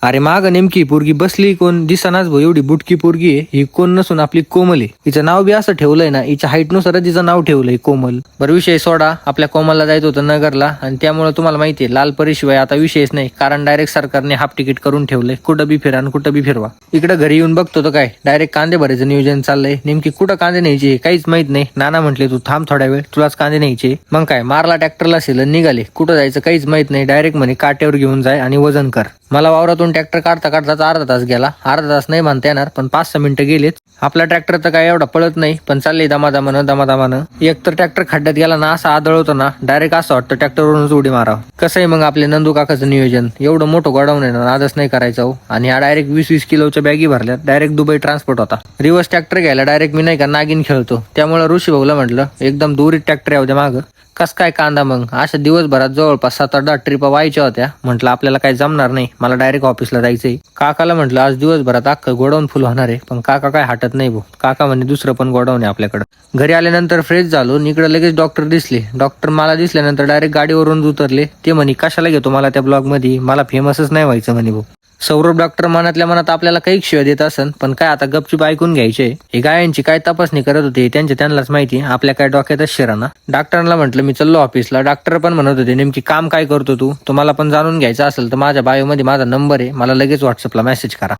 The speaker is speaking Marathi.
अरे माग नेमकी पोरगी बसली कोण दिसनाच भाऊ, एवढी बुटकी पोरगी आहे ही. कोण नसून आपली कोमल आहे. हिचं नाव बी असं ठेवलंय ना, हिच्या हाईट नुसार तिचं नाव ठेवलंय कोमल. बरं विषय सोडा, आपल्या कोमलला जायचं होतं नगरला आणि त्यामुळे तुम्हाला माहितीये लाल परीशिवाय आता विषयच नाही, कारण डायरेक्ट सरकारने हाफ तिकीट करून ठेवलंय. कुठं बी फिरा आणि कुठं बी फिरवा. इकडे घरी येऊन बघतो तर काय डायरेक्ट कांदे भरायचं नियोजन चाललंय. नेमकी कुठं कांदे न्यायचे काहीच माहित नाही. नाना म्हटले तू थांब थोड्या वेळ, तुलाच कांदे न्यायचे. मग काय मारला ट्रॅक्टरला असेल निघाले. कुठं जायचं काहीच माहित नाही. डायरेक्ट म्हणे काट्यावर घेऊन जाय आणि वजन कर. मला वावरातून ट्रॅक्टर काढता काढताच अर्धा तास गेला. अर्धा तास नाही म्हणता येणार, पण 5-6 मिनिटं गेलेच. आपला ट्रॅक्टर तर काय एवढा पळत नाही, पण चालले दमादमानं. एक तर ट्रॅक्टर खड्ड्यात गेला ना, असा आदळ होतो ना, डायरेक्ट असं वाटतं ट्रॅक्टरवरूनच उडी मारावं. कसं आहे मग आपले नंदू काकाचं नियोजन, एवढं मोठं गोडाऊन आहे ना, आजच नाही करायचं हो. आणि हा डायरेक्ट 20-20 किलोच्या बॅगी भरल्यात. डायरेक्ट दुबई ट्रान्सपोर्ट होता. रिव्हर्स ट्रॅक्टर घ्यायला डायरेक्ट मी नाही का नागिन खेळतो. त्यामुळे ऋषी भाऊला म्हटलं एकदम दुरीत ट्रॅक्टर आहे उद्या मागं. कस काय कांदा मग अशा दिवसभरात जवळपास 7-8 ट्रिपा व्हायच्या होत्या. म्हटलं आपल्याला काही जमणार नाही, मला डायरेक्ट ऑफिसला जायचंय. काकाला म्हटलं आज दिवसभरात अख्खं गोडाऊन फुल होणार आहे, पण काका काय हटत नाही भाऊ. काका म्हणे दुसरं पण गोडाऊन आहे आपल्याकडं. घरी आल्यानंतर फ्रेश झालो. इकडे लगेच डॉक्टर दिसले. डॉक्टर मला दिसल्यानंतर डायरेक्ट गाडीवरून उतरले. ते म्हणे कशाला घेतो मला त्या ब्लॉग मध्ये, मला फेमसच नाही व्हायचं म्हणे भाऊ. सौरभ डॉक्टर मनातल्या मनात आपल्याला काही शिव्या देत असन, पण काय आता गपचूप ऐकून घ्यायचे. हे गायांची काय तपासणी करत होते त्यांनाच माहिती, आपल्या काय डोक्यातच शिराना. डॉक्टरांना म्हटलं मी चाललो ऑफिसला. डॉक्टर पण म्हणत होते नेमकी काम काय करतो तू, तुम्हाला पण जाणून घ्यायचं असेल तर माझ्या बायोमध्ये माझा नंबर आहे, मला लगेच व्हॉट्सअपला मेसेज करा.